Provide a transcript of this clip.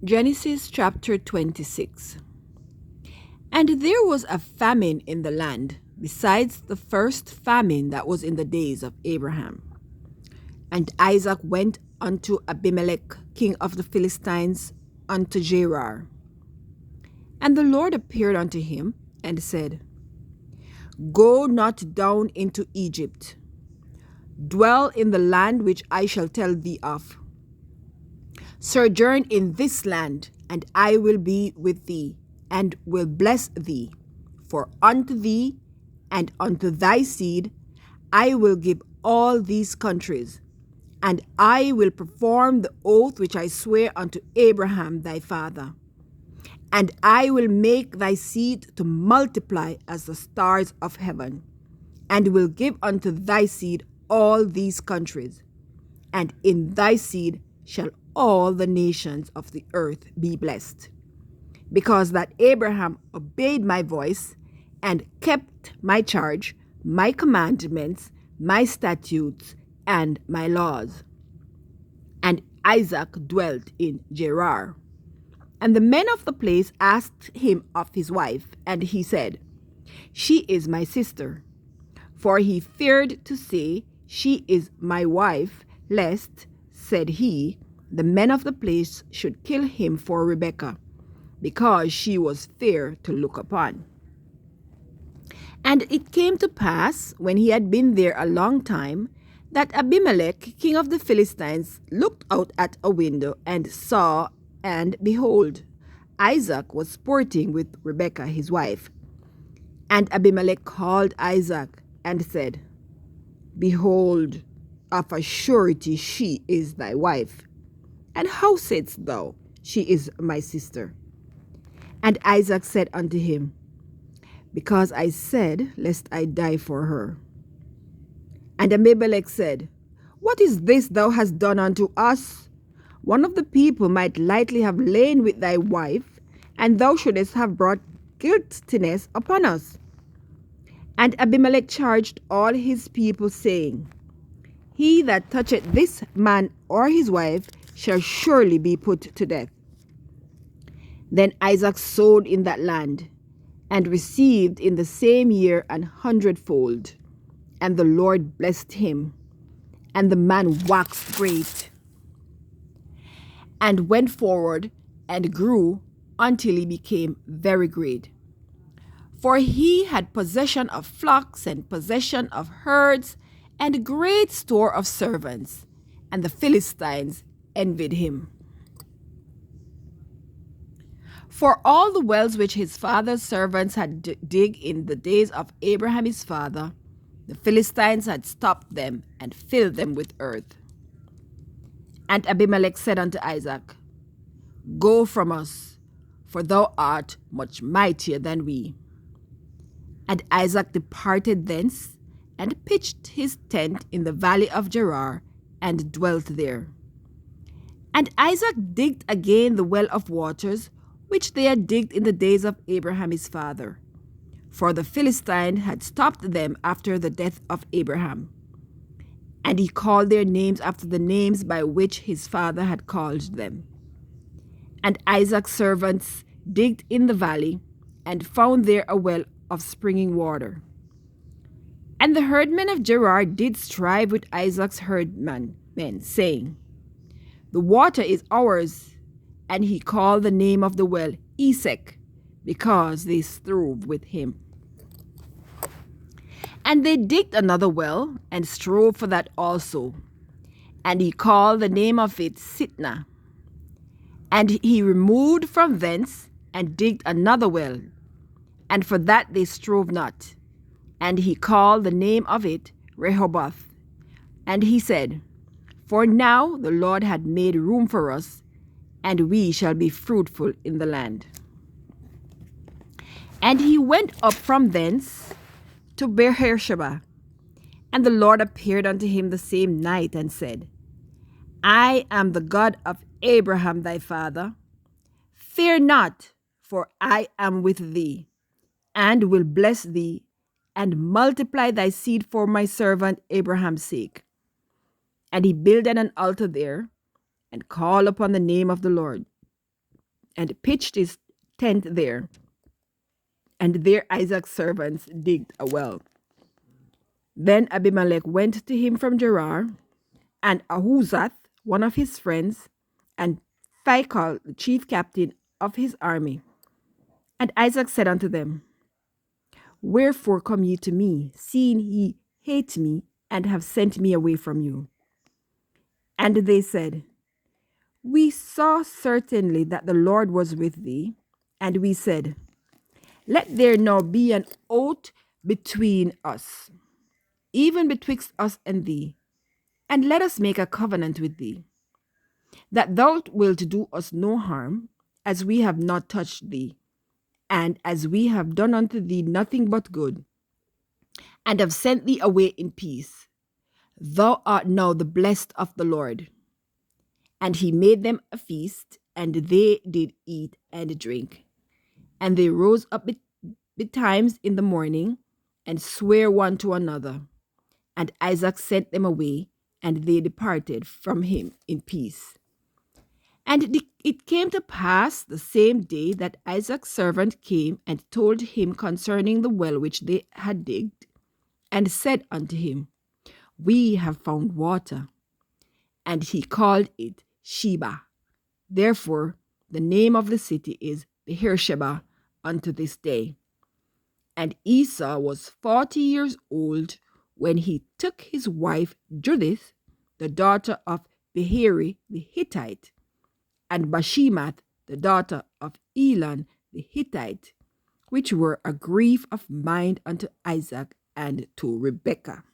Genesis chapter 26. And there was a famine in the land, besides the first famine that was in the days of Abraham. And Isaac went unto Abimelech, king of the Philistines, unto Gerar. And the Lord appeared unto him, and said, Go not down into Egypt. Dwell in the land which I shall tell thee of. Sojourn in this land, and I will be with thee, and will bless thee. For unto thee and unto thy seed I will give all these countries, and I will perform the oath which I swear unto Abraham thy father. And I will make thy seed to multiply as the stars of heaven, and will give unto thy seed all these countries, and in thy seed shall all the nations of the earth be blessed. Because that Abraham obeyed my voice, and kept my charge, my commandments, my statutes, and my laws. And Isaac dwelt in Gerar. And the men of the place asked him of his wife, and he said, She is my sister. For he feared to say, She is my wife, lest, said he, the men of the place should kill him for Rebekah, because she was fair to look upon. And it came to pass, when he had been there a long time, that Abimelech, king of the Philistines, looked out at a window and saw, and behold, Isaac was sporting with Rebekah his wife. And Abimelech called Isaac and said, Behold, of a surety she is thy wife. And how saidst thou, She is my sister? And Isaac said unto him, Because I said, lest I die for her. And Abimelech said, What is this thou hast done unto us? One of the people might lightly have lain with thy wife, and thou shouldest have brought guiltiness upon us. And Abimelech charged all his people, saying, He that toucheth this man or his wife shall surely be put to death. Then Isaac sowed in that land, and received in the same year 100-fold. And the Lord blessed him, and the man waxed great, and went forward, and grew until he became very great. For he had possession of flocks, and possession of herds, and great store of servants, and the Philistines envied him. For all the wells which his father's servants had dig in the days of Abraham his father, the Philistines had stopped them and filled them with earth. And Abimelech said unto Isaac, Go from us, for thou art much mightier than we. And Isaac departed thence, and pitched his tent in the valley of Gerar, and dwelt there. And Isaac digged again the well of waters, which they had digged in the days of Abraham his father. For the Philistine had stopped them after the death of Abraham. And he called their names after the names by which his father had called them. And Isaac's servants digged in the valley, and found there a well of springing water. And the herdmen of Gerar did strive with Isaac's herdmen, saying, The water is ours. And he called the name of the well Esek, because they strove with him. And they digged another well, and strove for that also. And he called the name of it Sitnah. And he removed from thence, and digged another well, and for that they strove not. And he called the name of it Rehoboth. And he said, For now the Lord had made room for us, and we shall be fruitful in the land. And he went up from thence to Beersheba. And the Lord appeared unto him the same night, and said, I am the God of Abraham thy father. Fear not, for I am with thee, and will bless thee, and multiply thy seed for my servant Abraham's sake. And he builded an altar there, and called upon the name of the Lord. and pitched his tent there. And there Isaac's servants digged a well. Then Abimelech went to him from Gerar, and Ahuzath, one of his friends, and Phicol, the chief captain of his army. And Isaac said unto them, Wherefore come ye to me, seeing ye hate me, and have sent me away from you? And they said, We saw certainly that the Lord was with thee, and we said, Let there now be an oath between us, even betwixt us and thee, and let us make a covenant with thee, that thou wilt do us no harm, as we have not touched thee, and as we have done unto thee nothing but good, and have sent thee away in peace. Thou art now the blessed of the Lord. And he made them a feast, and they did eat and drink. And they rose up betimes in the morning, and sware one to another. And Isaac sent them away, and they departed from him in peace. And it came to pass the same day that Isaac's servant came and told him concerning the well which they had digged, and said unto him, We have found water. And he called it Sheba. Therefore the name of the city is Beersheba unto this day. And Esau was 40 years old when he took his wife Judith, the daughter of Beheri the Hittite, and Bashemath, the daughter of Elon the Hittite, which were a grief of mind unto Isaac and to Rebekah.